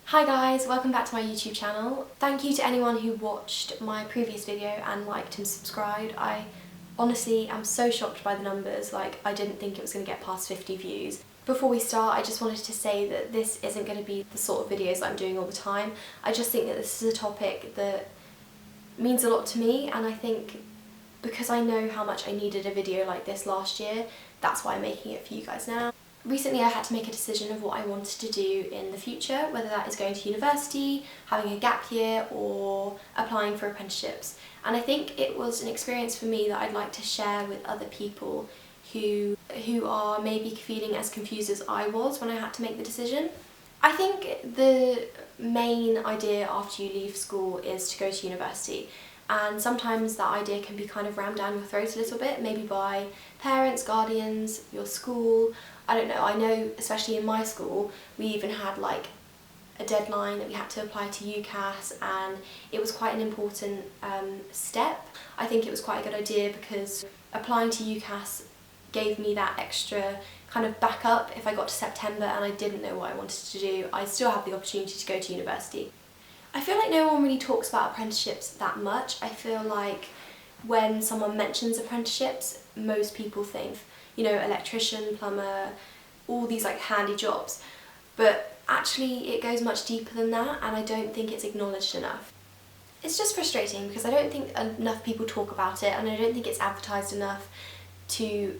Hi guys, welcome back to my YouTube channel. Thank you to anyone who watched my previous video and liked and subscribed. I honestly am so shocked by the numbers, I didn't think it was going to get past 50 views. Before we start, I just wanted to say that this isn't going to be the sort of videos that I'm doing all the time. I just think that this is a topic that means a lot to me, and I think because I know how much I needed a video like this last year, that's why I'm making it for you guys now. Recently I had to make a decision of what I wanted to do in the future, whether that is going to university, having a gap year, or applying for apprenticeships. And I think it was an experience for me that I'd like to share with other people who are maybe feeling as confused as I was when I had to make the decision. I think the main idea after you leave school is to go to university. And sometimes that idea can be kind of rammed down your throat a little bit, maybe by parents, guardians, your school. I don't know, I know especially in my school we even had a deadline that we had to apply to UCAS, and it was quite an important step. I think it was quite a good idea because applying to UCAS gave me that extra kind of backup. If I got to September and I didn't know what I wanted to do, I still have the opportunity to go to university. I feel like no one really talks about apprenticeships that much. I feel like when someone mentions apprenticeships, most people think, you know, electrician, plumber, all these handy jobs. But actually it goes much deeper than that, and I don't think it's acknowledged enough. It's just frustrating because I don't think enough people talk about it, and I don't think it's advertised enough to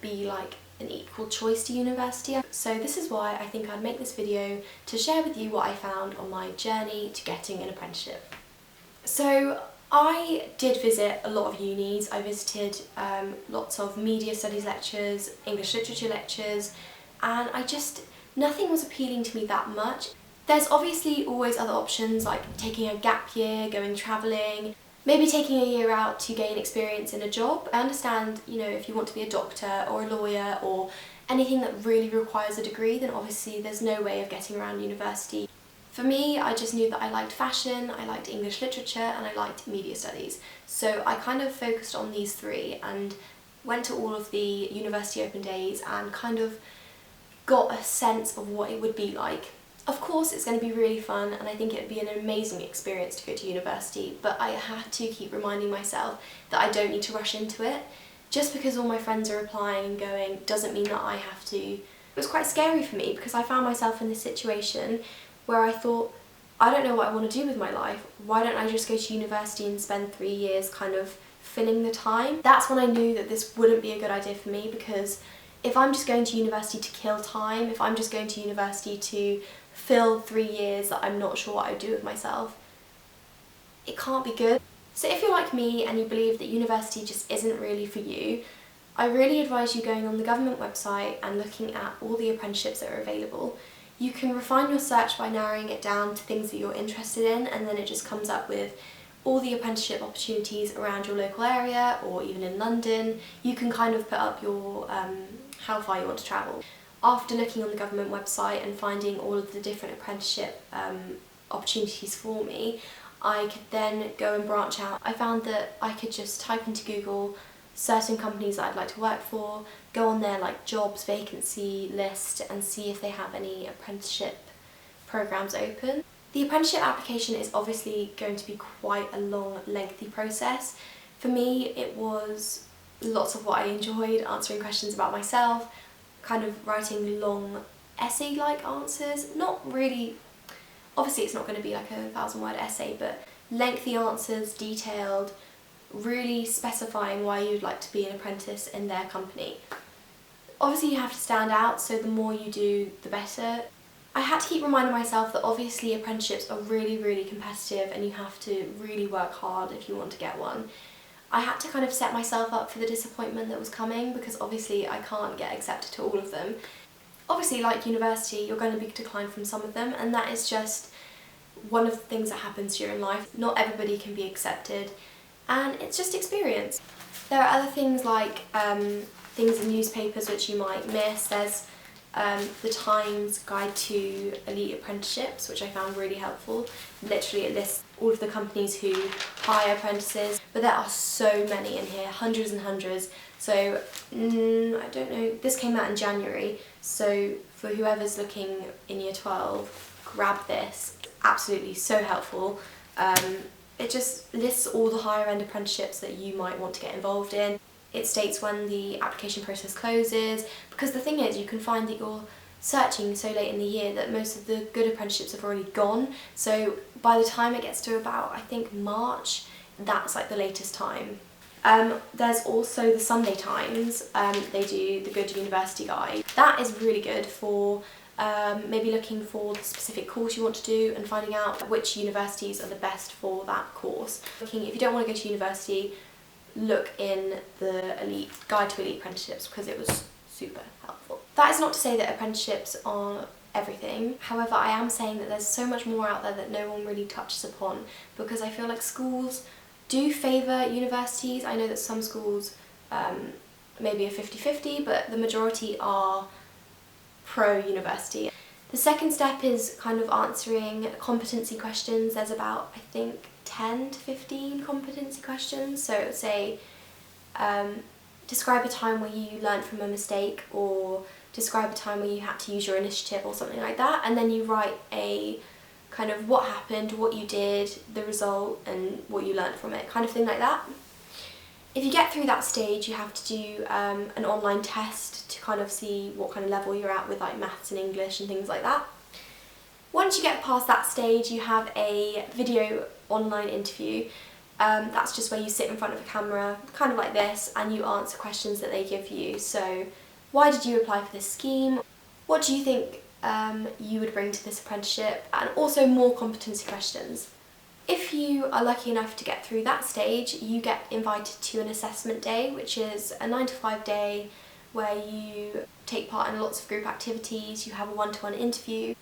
be an equal choice to university. So this is why I think I'd make this video to share with you what I found on my journey to getting an apprenticeship. So I did visit a lot of unis. I visited lots of media studies lectures, English literature lectures, and nothing was appealing to me that much. There's obviously always other options like taking a gap year, going travelling, maybe taking a year out to gain experience in a job. I understand, you know, if you want to be a doctor or a lawyer or anything that really requires a degree, then obviously there's no way of getting around university. For me, I just knew that I liked fashion, I liked English literature, and I liked media studies. So I kind of focused on these three and went to all of the university open days and kind of got a sense of what it would be like. Of course it's going to be really fun, and I think it would be an amazing experience to go to university, but I had to keep reminding myself that I don't need to rush into it. Just because all my friends are applying and going doesn't mean that I have to. It was quite scary for me because I found myself in this situation where I thought, I don't know what I want to do with my life. Why don't I just go to university and spend 3 years kind of filling the time? That's when I knew that this wouldn't be a good idea for me, because if I'm just going to university to kill time, if I'm just going to university to fill 3 years that I'm not sure what I would do with myself, it can't be good. So if you're like me and you believe that university just isn't really for you, I really advise you going on the government website and looking at all the apprenticeships that are available. You can refine your search by narrowing it down to things that you're interested in, and then it just comes up with all the apprenticeship opportunities around your local area or even in London. You can kind of put up your how far you want to travel. After looking on the government website and finding all of the different apprenticeship opportunities for me, I could then go and branch out. I found that I could just type into Google certain companies that I'd like to work for, go on their jobs vacancy list and see if they have any apprenticeship programs open. The apprenticeship application is obviously going to be quite a long, lengthy process. For me, it was lots of what I enjoyed, answering questions about myself, kind of writing long essay-like answers. Not really, obviously it's not going to be like a 1,000-word essay, but lengthy answers, detailed, really specifying why you'd like to be an apprentice in their company. Obviously you have to stand out, so the more you do, the better. I had to keep reminding myself that obviously apprenticeships are really, really competitive and you have to really work hard if you want to get one. I had to kind of set myself up for the disappointment that was coming, because obviously I can't get accepted to all of them. Obviously, like university, you're going to be declined from some of them, and that is just one of the things that happens during life. Not everybody can be accepted, and it's just experience. There are other things like things in newspapers which you might miss. There's the Times Guide to Elite Apprenticeships, which I found really helpful. Literally it lists all of the companies who hire apprentices, but there are so many in here, hundreds and hundreds. So I don't know, this came out in January, so for whoever's looking in year 12, grab this. It's absolutely so helpful. It just lists all the higher end apprenticeships that you might want to get involved in. It states when the application process closes, because the thing is, you can find that you're searching so late in the year that most of the good apprenticeships have already gone. So by the time it gets to about, I think, March, that's like the latest time. There's also the Sunday Times. They do the Good University Guide. That is really good for maybe looking for the specific course you want to do and finding out which universities are the best for that course. If you don't want to go to university, look in the Guide to Elite Apprenticeships, because it was super helpful. That is not to say that apprenticeships are everything. However, I am saying that there's so much more out there that no one really touches upon, because I feel like schools do favour universities. I know that some schools maybe a 50-50, but the majority are pro-university. The second step is kind of answering competency questions. There's about, I think, 10 to 15 competency questions. So it would say, describe a time where you learned from a mistake, or describe a time where you had to use your initiative, or something like that. And then you write a kind of what happened, what you did, the result, and what you learned from it, kind of thing like that. If you get through that stage, you have to do an online test to kind of see what kind of level you're at with like maths and English and things like that. Once you get past that stage, you have a video online interview. That's just where you sit in front of a camera, kind of like this, and you answer questions that they give you. So, why did you apply for this scheme? What do you think you would bring to this apprenticeship? And also more competency questions. If you are lucky enough to get through that stage, you get invited to an assessment day, which is a 9 to 5 day where you take part in lots of group activities, you have a one-to-one interview.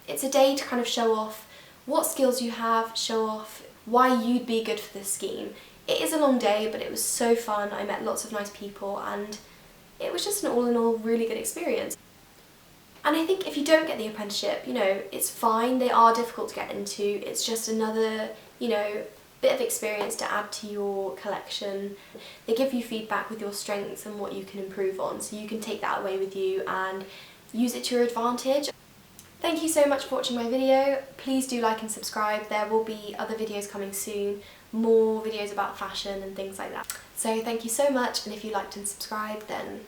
It's a day to kind of show off what skills you have, show off why you'd be good for this scheme. It is a long day, but it was so fun. I met lots of nice people, and it was just an all-in-all really good experience. And I think if you don't get the apprenticeship, you know, it's fine. They are difficult to get into. It's just another, you know, bit of experience to add to your collection. They give you feedback with your strengths and what you can improve on, so you can take that away with you and use it to your advantage. Thank you so much for watching my video. Please do like and subscribe. There will be other videos coming soon, more videos about fashion and things like that. So thank you so much, and if you liked and subscribed, then